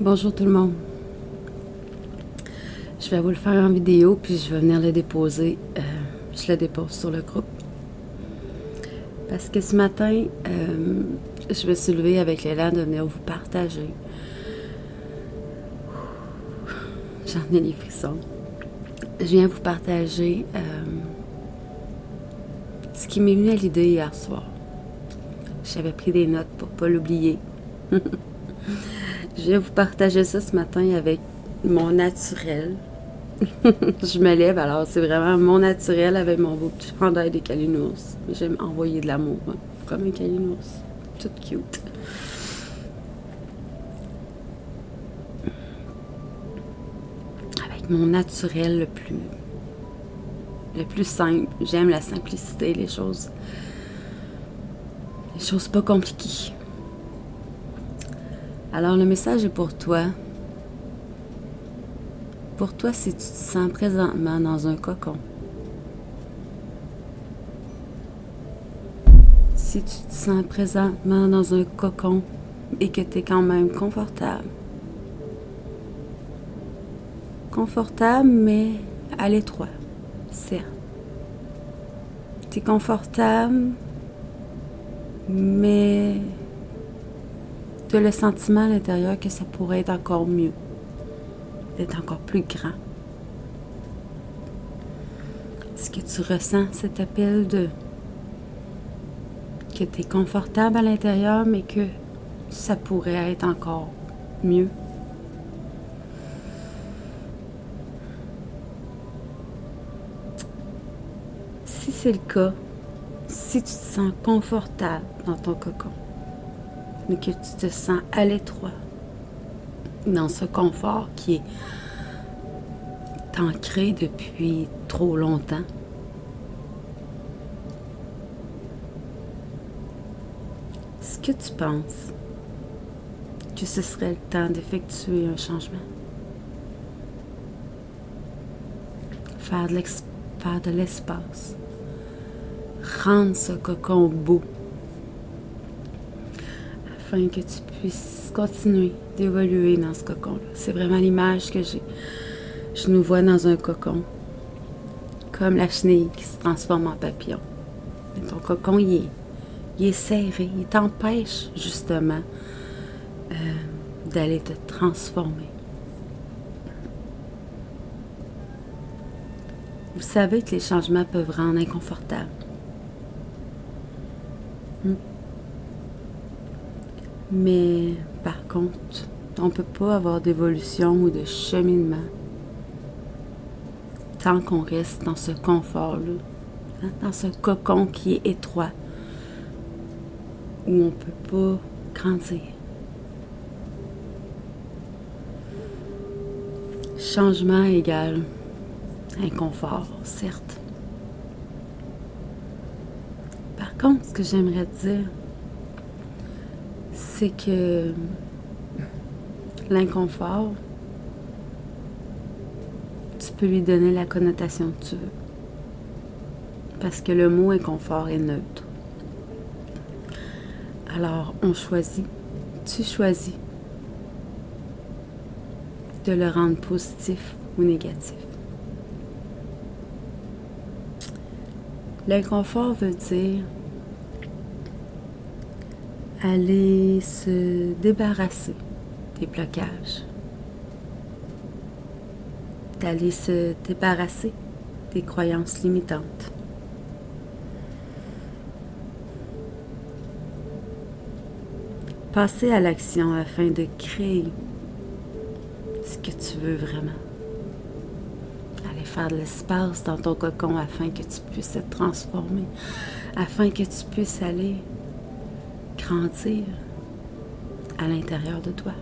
Bonjour tout le monde. Je vais vous le faire en vidéo, puis je vais venir le déposer. Je le dépose sur le groupe. Parce que ce matin, je me suis levée avec l'élan de venir vous partager. J'en ai les frissons. Je viens vous partager ce qui m'est venu à l'idée hier soir. J'avais pris des notes pour ne pas l'oublier. Je viens vous partager ça ce matin avec mon naturel. Je me lève, alors c'est vraiment mon naturel avec mon beau petit chandail de Kalinours. J'aime envoyer de l'amour, hein, comme un Kalinours. Tout cute. Avec mon naturel le plus simple. J'aime la simplicité, les choses pas compliquées. Alors le message est pour toi. Pour toi, si tu te sens présentement dans un cocon, si tu te sens présentement dans un cocon et que tu es quand même confortable, mais à l'étroit, certes. Tu es confortable, mais tu as le sentiment à l'intérieur que ça pourrait être encore mieux, d'être encore plus grand. Est-ce que tu ressens cet appel que tu es confortable à l'intérieur, mais que ça pourrait être encore mieux? Si c'est le cas, si tu te sens confortable dans ton cocon, mais que tu te sens à l'étroit, dans ce confort qui est ancré depuis trop longtemps, est-ce que tu penses que ce serait le temps d'effectuer un changement? Faire de l'espace. Rendre ce cocon beau afin que tu puisses continuer d'évoluer dans ce cocon-là. C'est vraiment l'image que j'ai. Je nous vois dans un cocon, comme la chenille qui se transforme en papillon. Et ton cocon, il est serré. Il t'empêche justement d'aller te transformer. Vous savez que les changements peuvent rendre inconfortable. Mais par contre, on ne peut pas avoir d'évolution ou de cheminement tant qu'on reste dans ce confort-là, hein, dans ce cocon qui est étroit, où on ne peut pas grandir. Changement égale inconfort, certes. Par contre, ce que j'aimerais te dire, c'est que l'inconfort, tu peux lui donner la connotation que tu veux. Parce que le mot inconfort est neutre. Alors, tu choisis de le rendre positif ou négatif. L'inconfort veut dire aller se débarrasser des blocages, d'aller se débarrasser des croyances limitantes. Passer à l'action afin de créer ce que tu veux vraiment. Aller faire de l'espace dans ton cocon afin que tu puisses te transformer, afin que tu puisses aller grandir à l'intérieur de toi.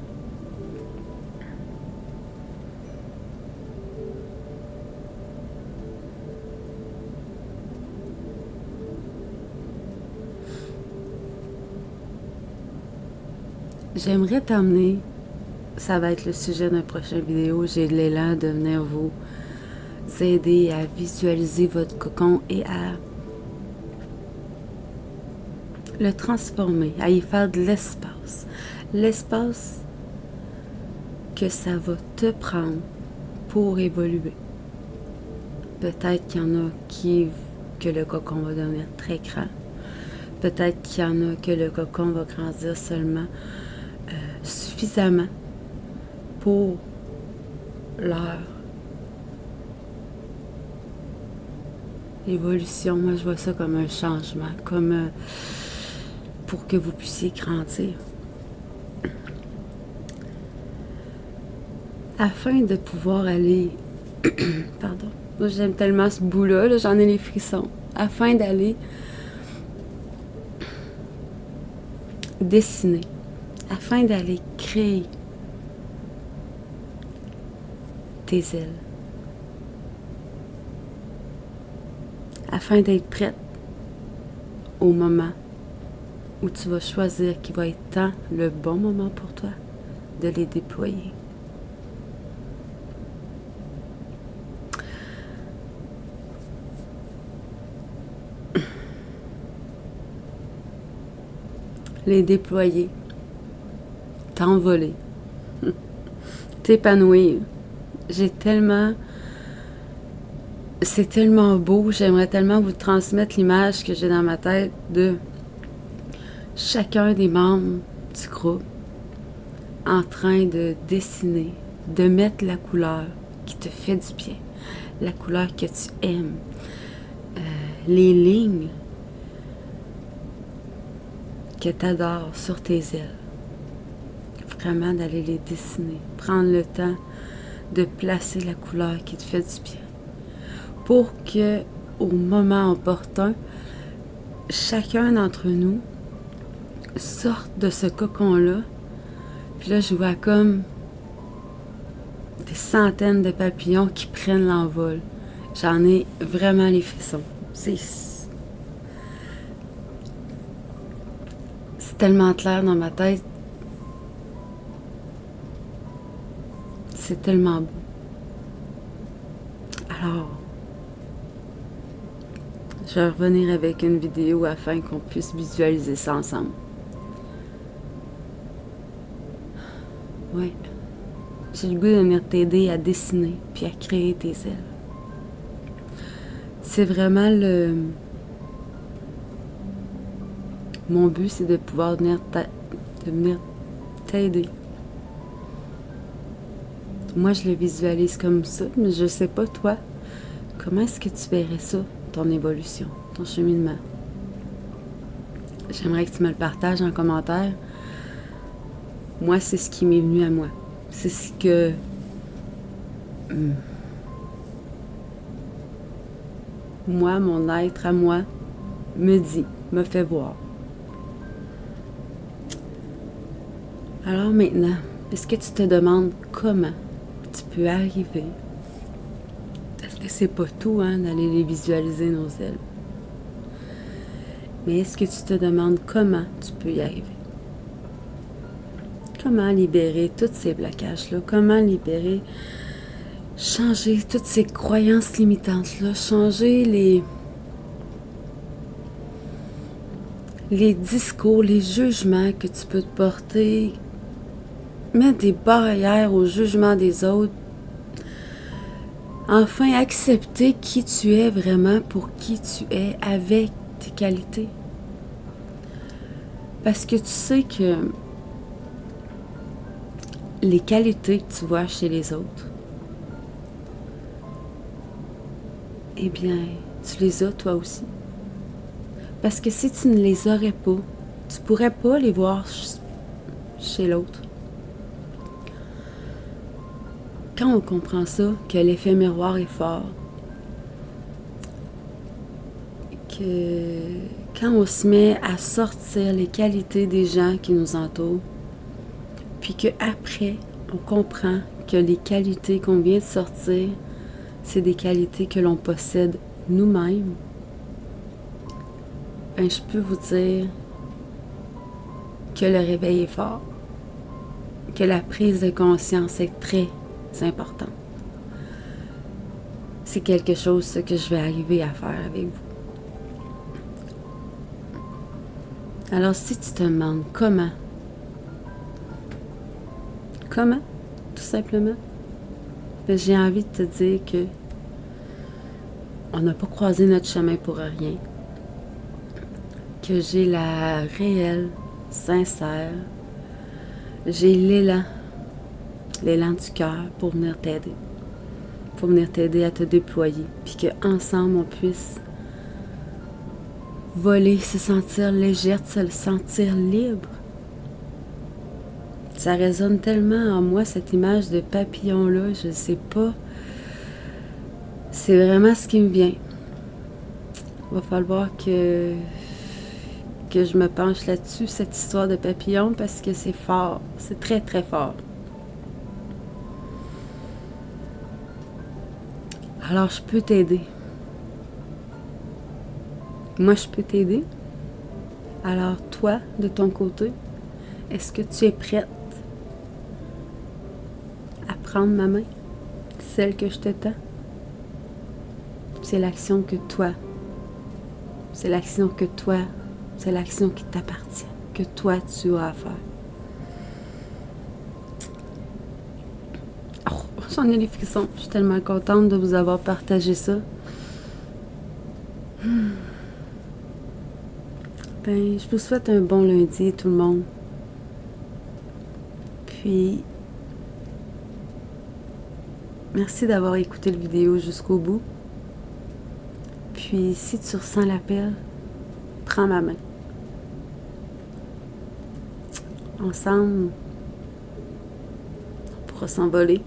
J'aimerais t'emmener, ça va être le sujet d'un prochain vidéo, j'ai l'élan de venir vous aider à visualiser votre cocon et à le transformer, à y faire de l'espace. L'espace que ça va te prendre pour évoluer. Peut-être qu'il y en a que le cocon va devenir très grand. Peut-être qu'il y en a que le cocon va grandir seulement suffisamment pour leur évolution. Moi, je vois ça comme un changement, comme pour que vous puissiez grandir. Afin de pouvoir aller... Pardon. Moi, j'aime tellement ce bout-là, là, j'en ai les frissons. Afin d'aller dessiner, afin d'aller créer tes ailes, afin d'être prête au moment où tu vas choisir qui va être tant le bon moment pour toi de les déployer. Les déployer, t'envoler, t'épanouir. C'est tellement beau, j'aimerais tellement vous transmettre l'image que j'ai dans ma tête de chacun des membres du groupe en train de dessiner, de mettre la couleur qui te fait du bien, la couleur que tu aimes, les lignes que tu adores sur tes ailes. Vraiment d'aller les dessiner, prendre le temps de placer la couleur qui te fait du bien pour que au moment opportun, chacun d'entre nous sorte de ce cocon-là. Puis là, je vois comme des centaines de papillons qui prennent l'envol. J'en ai vraiment les frissons. C'est tellement clair dans ma tête. C'est tellement beau. Alors, je vais revenir avec une vidéo afin qu'on puisse visualiser ça ensemble. Oui. J'ai le goût de venir t'aider à dessiner puis à créer tes ailes. C'est vraiment mon but, c'est de pouvoir venir t'aider. Moi, je le visualise comme ça, mais je sais pas, toi, comment est-ce que tu verrais ça, ton évolution, ton cheminement? J'aimerais que tu me le partages en commentaire. Moi, c'est ce qui m'est venu à moi. C'est ce que... moi, mon être à moi, me dit, me fait voir. Alors maintenant, est-ce que tu te demandes comment tu peux arriver? Parce que c'est pas tout, hein, d'aller les visualiser, nos ailes. Mais est-ce que tu te demandes comment tu peux y arriver? Comment libérer tous ces blocages-là? Comment libérer, changer toutes ces croyances limitantes-là? Changer les discours, les jugements que tu peux te porter, mettre des barrières au jugement des autres. Enfin, accepter qui tu es vraiment pour qui tu es avec tes qualités. Parce que tu sais que les qualités que tu vois chez les autres, eh bien, tu les as toi aussi. Parce que si tu ne les aurais pas, tu ne pourrais pas les voir chez l'autre. Quand on comprend ça, que l'effet miroir est fort, que quand on se met à sortir les qualités des gens qui nous entourent, puis qu'après, on comprend que les qualités qu'on vient de sortir, c'est des qualités que l'on possède nous-mêmes, ben, je peux vous dire que le réveil est fort, que la prise de conscience est très importante. C'est quelque chose que je vais arriver à faire avec vous. Alors, si tu te demandes comment, tout simplement. Mais j'ai envie de te dire que on n'a pas croisé notre chemin pour rien. Que j'ai la réelle, sincère, j'ai l'élan du cœur pour venir t'aider. Pour venir t'aider à te déployer. Puis qu'ensemble, on puisse voler, se sentir légère, se sentir libre. Ça résonne tellement en moi, cette image de papillon-là, je ne sais pas. C'est vraiment ce qui me vient. Il va falloir que je me penche là-dessus, cette histoire de papillon, parce que c'est fort. C'est très, très fort. Alors, je peux t'aider. Moi, je peux t'aider. Alors, toi, de ton côté, est-ce que tu es prête à prendre ma main, celle que je te tends? C'est l'action que toi, c'est l'action que toi, c'est l'action qui t'appartient, que toi, tu as à faire. Oh, j'en ai les frissons. Je suis tellement contente de vous avoir partagé ça. Ben, je vous souhaite un bon lundi, tout le monde. Puis, merci d'avoir écouté la vidéo jusqu'au bout. Puis, si tu ressens l'appel, prends ma main. Ensemble, on pourra s'envoler,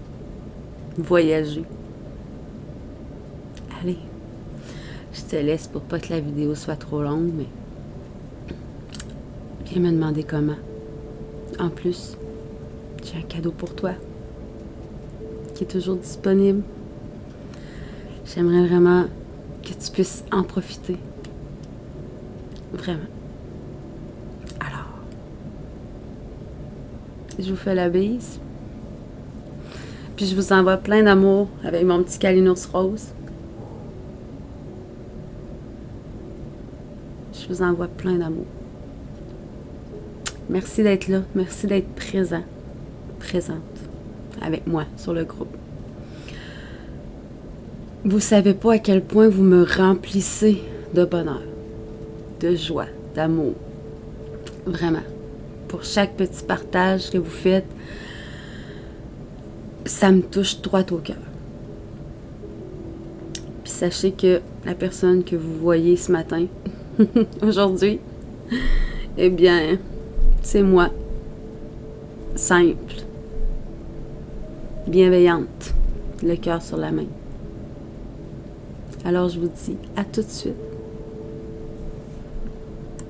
voyager. Allez, je te laisse pour pas que la vidéo soit trop longue, mais viens me demander comment. En plus, j'ai un cadeau pour toi qui est toujours disponible. J'aimerais vraiment que tu puisses en profiter. Vraiment. Alors, je vous fais la bise. Puis je vous envoie plein d'amour avec mon petit câlinos rose. Je vous envoie plein d'amour. Merci d'être là. Merci d'être présente avec moi sur le groupe. Vous savez pas à quel point vous me remplissez de bonheur, de joie, d'amour. Vraiment. Pour chaque petit partage que vous faites, ça me touche droit au cœur. Puis sachez que la personne que vous voyez ce matin, aujourd'hui, eh bien, c'est moi. Simple. Bienveillante. Le cœur sur la main. Alors je vous dis à tout de suite.